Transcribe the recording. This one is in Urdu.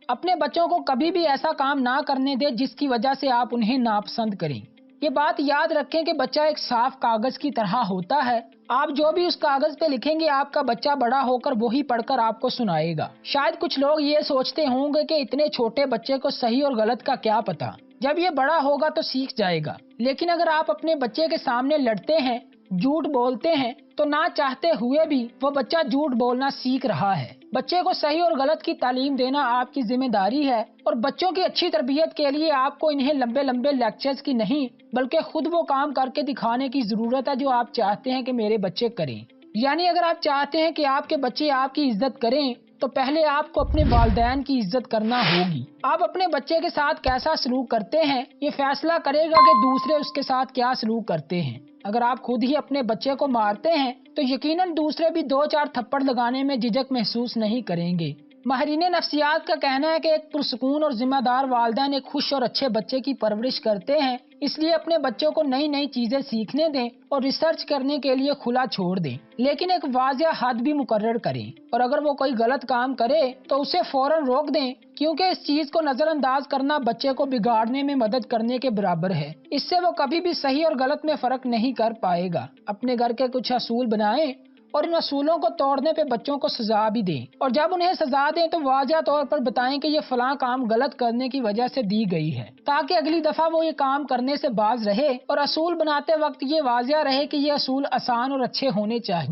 اپنے بچوں کو کبھی بھی ایسا کام نہ کرنے دیں جس کی وجہ سے آپ انہیں ناپسند کریں۔ یہ بات یاد رکھیں کہ بچہ ایک صاف کاغذ کی طرح ہوتا ہے، آپ جو بھی اس کاغذ پہ لکھیں گے آپ کا بچہ بڑا ہو کر وہی پڑھ کر آپ کو سنائے گا۔ شاید کچھ لوگ یہ سوچتے ہوں گے کہ اتنے چھوٹے بچے کو صحیح اور غلط کا کیا پتا، جب یہ بڑا ہوگا تو سیکھ جائے گا۔ لیکن اگر آپ اپنے بچے کے سامنے لڑتے ہیں، جھوٹ بولتے ہیں، تو نہ چاہتے ہوئے بھی وہ بچہ جھوٹ بولنا سیکھ رہا ہے۔ بچے کو صحیح اور غلط کی تعلیم دینا آپ کی ذمہ داری ہے، اور بچوں کی اچھی تربیت کے لیے آپ کو انہیں لمبے لمبے لیکچرز کی نہیں بلکہ خود وہ کام کر کے دکھانے کی ضرورت ہے جو آپ چاہتے ہیں کہ میرے بچے کریں۔ یعنی اگر آپ چاہتے ہیں کہ آپ کے بچے آپ کی عزت کریں تو پہلے آپ کو اپنے والدین کی عزت کرنا ہوگی۔ آپ اپنے بچے کے ساتھ کیسا سلوک کرتے ہیں یہ فیصلہ کرے گا کہ دوسرے اس کے ساتھ کیا سلوک کرتے ہیں۔ اگر آپ خود ہی اپنے بچے کو مارتے ہیں تو یقیناً دوسرے بھی 2-4 تھپڑ لگانے میں جھجک محسوس نہیں کریں گے۔ ماہرین نفسیات کا کہنا ہے کہ ایک پرسکون اور ذمہ دار والدین ایک خوش اور اچھے بچے کی پرورش کرتے ہیں، اس لیے اپنے بچوں کو نئی نئی چیزیں سیکھنے دیں اور ریسرچ کرنے کے لیے کھلا چھوڑ دیں، لیکن ایک واضح حد بھی مقرر کریں، اور اگر وہ کوئی غلط کام کرے تو اسے فوراً روک دیں، کیونکہ اس چیز کو نظر انداز کرنا بچے کو بگاڑنے میں مدد کرنے کے برابر ہے۔ اس سے وہ کبھی بھی صحیح اور غلط میں فرق نہیں کر پائے گا۔ اپنے گھر کے کچھ اصول بنائیں اور ان اصولوں کو توڑنے پہ بچوں کو سزا بھی دیں، اور جب انہیں سزا دیں تو واضح طور پر بتائیں کہ یہ فلاں کام غلط کرنے کی وجہ سے دی گئی ہے، تاکہ اگلی دفعہ وہ یہ کام کرنے سے باز رہے، اور اصول بناتے وقت یہ واضح رہے کہ یہ اصول آسان اور اچھے ہونے چاہیے۔